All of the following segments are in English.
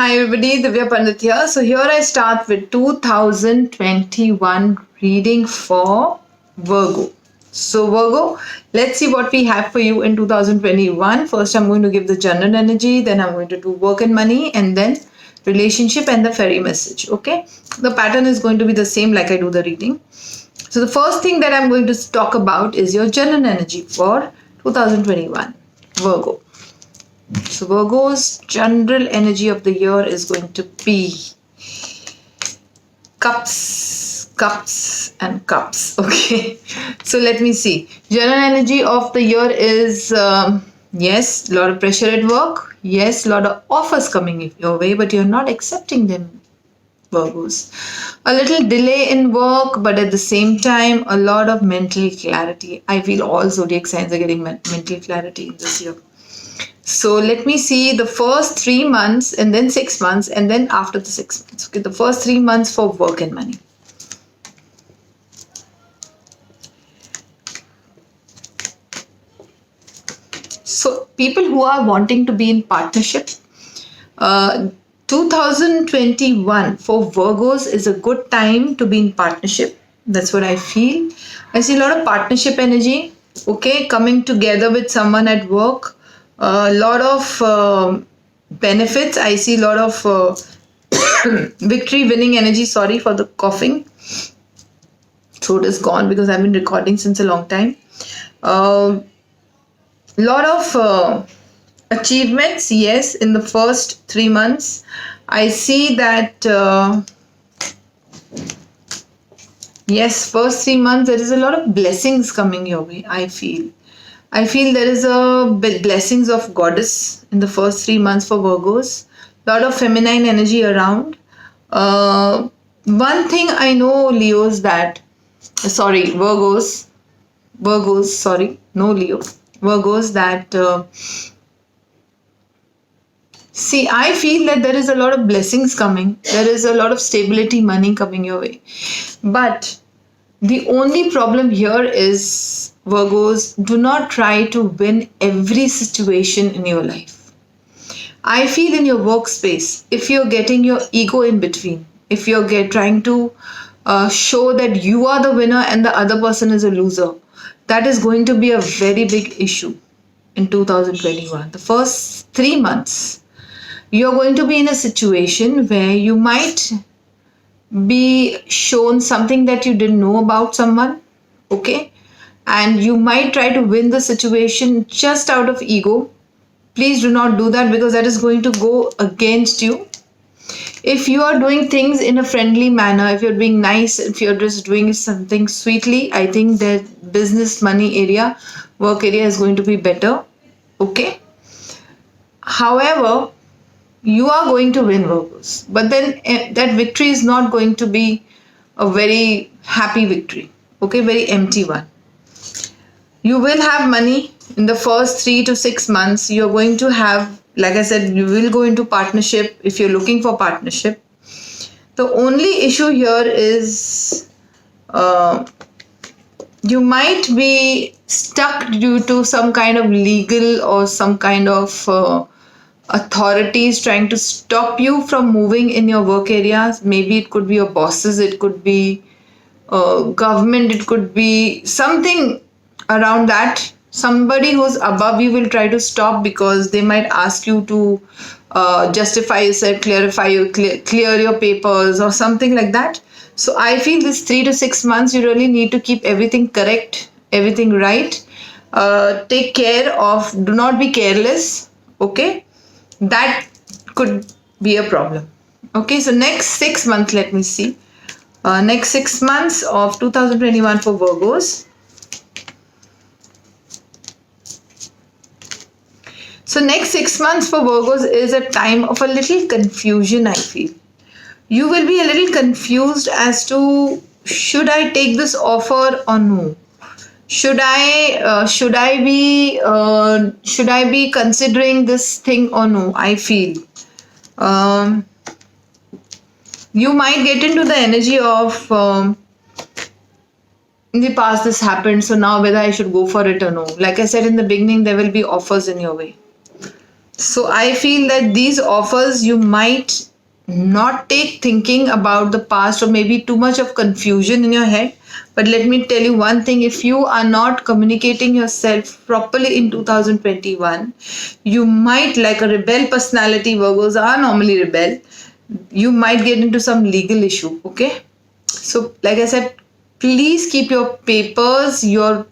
Hi everybody, Divya Pandit here. So here I start with 2021 reading for Virgo. So Virgo, let's see what we have for you in 2021. First I'm going to give the general energy, then I'm going to do work and money, and then relationship and the fairy message. Okay, the pattern is going to be the same like I do the reading. So the first thing that I'm going to talk about is your general energy for 2021 Virgo. So Virgo's general energy of the year is going to be cups and cups. Okay, so let me see. General energy of the year is yes, a lot of pressure at work. Yes, a lot of offers coming your way, but you're not accepting them. Virgos. A little delay in work, but at the same time, a lot of mental clarity. I feel all zodiac signs are getting mental clarity in this year. So let me see the first 3 months and then 6 months and then after the 6 months. Okay, the first 3 months for work and money. So people who are wanting to be in partnership, 2021 for Virgos is a good time to be in partnership. That's what I feel. I see a lot of partnership energy. Okay, coming together with someone at work. A lot of benefits. I see a lot of victory winning energy. Sorry for the coughing. Throat is gone because I've been recording since a long time. Lot of achievements, yes, in the first 3 months. I see that yes, first 3 months there is a lot of blessings coming your way. I feel there is a blessings of goddess in the first 3 months for Virgos. Lot of feminine energy around. One thing I know, Leos, that Virgos, sorry, no Leo, Virgos, that see, I feel that there is a lot of blessings coming. There is a lot of stability, money coming your way. But the only problem here is, Virgos, do not try to win every situation in your life. I feel in your workspace, if you're getting your ego in between, if you're trying to show that you are the winner and the other person is a loser, that is going to be a very big issue in 2021. The first 3 months, you're going to be in a situation where you might be shown something that you didn't know about someone, okay? And you might try to win the situation just out of ego. Please do not do that because that is going to go against you. If you are doing things in a friendly manner, if you're being nice, if you're just doing something sweetly, I think that business, money area, work area is going to be better, okay? However, you are going to win, Virgos, but then that victory is not going to be a very happy victory, okay? Very empty one. You will have money in the first 3 to 6 months. You're going to have, like I said, you will go into partnership if you're looking for partnership. The only issue here is you might be stuck due to some kind of legal or some kind of authorities trying to stop you from moving in your work areas. Maybe it could be your bosses, it could be government, it could be something around that. Somebody who's above you will try to stop because they might ask you to justify yourself, clear your papers or something like that. So I feel this 3 to 6 months you really need to keep everything correct, everything right. Take care of, do not be careless, okay? That could be a problem. Okay, so next 6 months, let me see. Next 6 months of 2021 for Virgos. So next 6 months for Virgos is a time of a little confusion, I feel. You will be a little confused as to, should I take this offer or no? Should I be considering this thing or no? I feel you might get into the energy of in the past this happened, so now whether I should go for it or no. Like I said in the beginning, there will be offers in your way. So I feel that these offers you might not take, thinking about the past, or maybe too much of confusion in your head. But let me tell you one thing, if you are not communicating yourself properly in 2021, you might, like a rebel personality, Virgos are normally rebel, you might get into some legal issue. Okay, so like I said, please keep your papers, your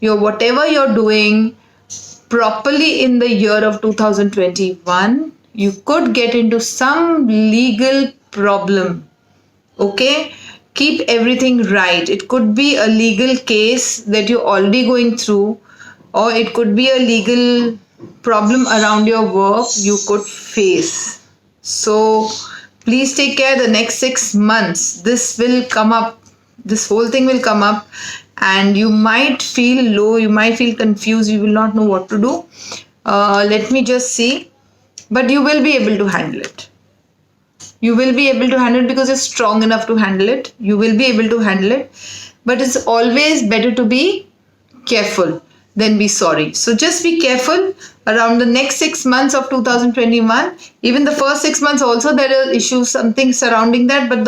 whatever you're doing properly in the year of 2021. You could get into some legal problem. Okay, keep everything right. It could be a legal case that you're already going through, or it could be a legal problem around your work you could face. So please take care. The next 6 months, this will come up, this whole thing will come up, and you might feel low, you might feel confused, you will not know what to do. Let me just see. But you will be able to handle it. You will be able to handle it because you're strong enough to handle it. You will be able to handle it. But it's always better to be careful than be sorry. So just be careful around the next 6 months of 2021. Even the first 6 months also there are issues, something surrounding that, but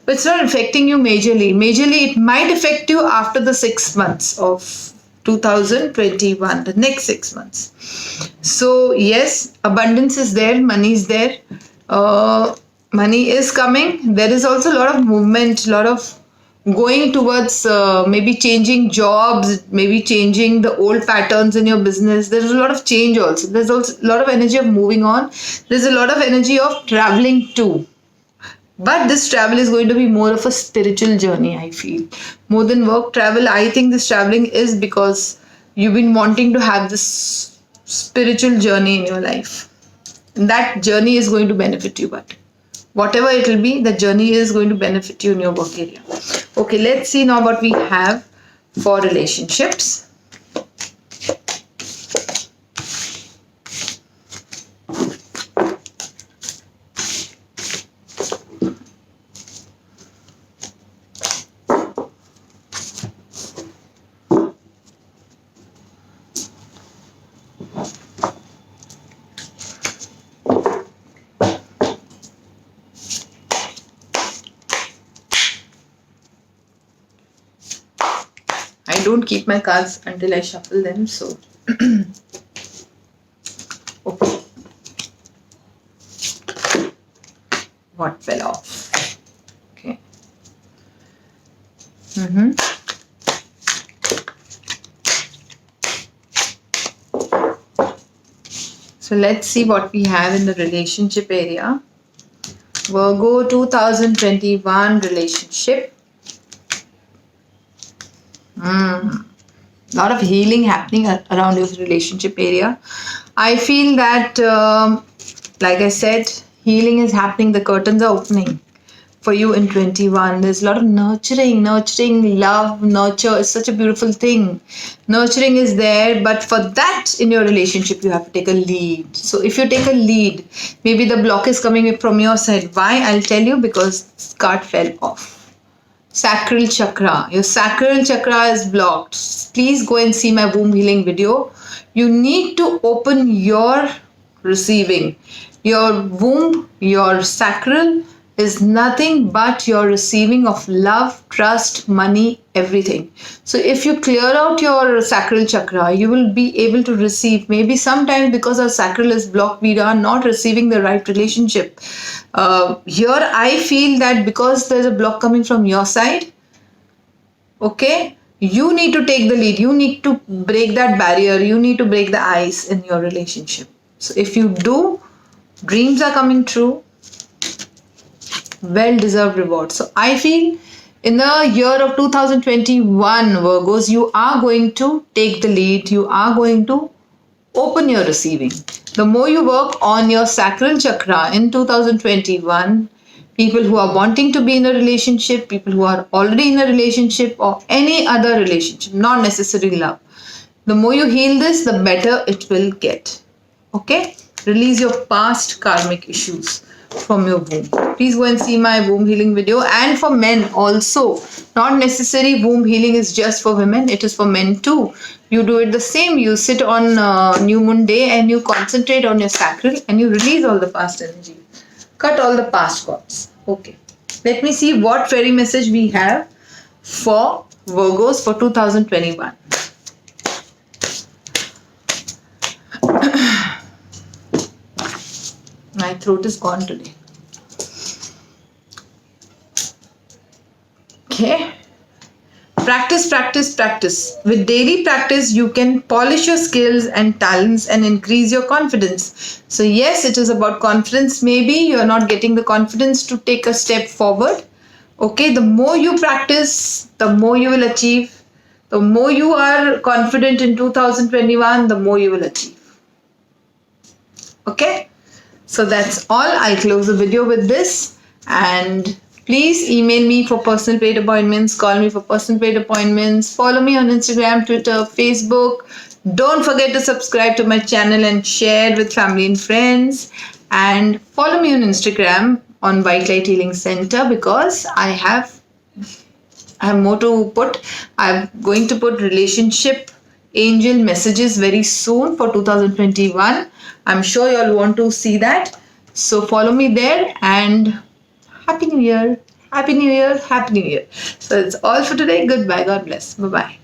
it's not affecting you majorly. Majorly it might affect you after the 6 months of 2021, the next 6 months. So yes, abundance is there, money is there, money is coming. There is also a lot of movement, a lot of going towards maybe changing jobs, maybe changing the old patterns in your business. There's a lot of change also. There's also a lot of energy of moving on. There's a lot of energy of traveling too. But this travel is going to be more of a spiritual journey, I feel. More than work travel, I think this traveling is because you've been wanting to have this spiritual journey in your life. And that journey is going to benefit you, but whatever it will be, the journey is going to benefit you in your work area. Okay, let's see now what we have for relationships. I don't keep my cards until I shuffle them, so okay. What fell off? Okay. So let's see what we have in the relationship area. Virgo 2021 relationship. Lot of healing happening around your relationship area. I feel that, like I said, healing is happening. The curtains are opening for you in 21. There's a lot of nurturing, love, nurture is such a beautiful thing. Nurturing is there, but for that in your relationship, you have to take a lead. So if you take a lead, maybe the block is coming from your side. Why? I'll tell you, because this card fell off. Sacral chakra. Your sacral chakra is blocked. Please go and see my womb healing video. You need to open your receiving. Your womb, your sacral is nothing but your receiving of love, trust, money, everything. So if you clear out your sacral chakra, you will be able to receive. Maybe sometimes because our sacral is blocked, we are not receiving the right relationship. Here I feel that because there's a block coming from your side, okay, you need to take the lead. You need to break that barrier. You need to break the ice in your relationship. So if you do, dreams are coming true. Well-deserved reward. So I feel in the year of 2021, Virgos, you are going to take the lead. You are going to open your receiving. The more you work on your sacral chakra in 2021, people who are wanting to be in a relationship, people who are already in a relationship, or any other relationship, not necessarily love, the more you heal this, the better it will get. Okay? Release your past karmic issues from your womb. Please go and see my womb healing video. And for men also, not necessary womb healing is just for women, it is for men too. You do it the same. You sit on new moon day and you concentrate on your sacral and you release all the past energy. Cut all the past cords. Okay. Let me see what fairy message we have for Virgos for 2021. My throat is gone today. Okay. Practice, practice, practice. With daily practice, you can polish your skills and talents and increase your confidence. So, yes, it is about confidence. Maybe you are not getting the confidence to take a step forward. Okay, the more you practice, the more you will achieve. The more you are confident in 2021, the more you will achieve. Okay, so that's all. I'll close the video with this, and please email me for personal paid appointments, call me for personal paid appointments, follow me on Instagram, Twitter, Facebook. Don't forget to subscribe to my channel and share with family and friends, and follow me on Instagram on White Light Healing Center, because I have more to put. I'm going to put relationship angel messages very soon for 2021. I'm sure you all want to see that. So follow me there, and Happy New Year. Happy New Year. Happy New Year. So it's all for today. Goodbye. God bless. Bye-bye.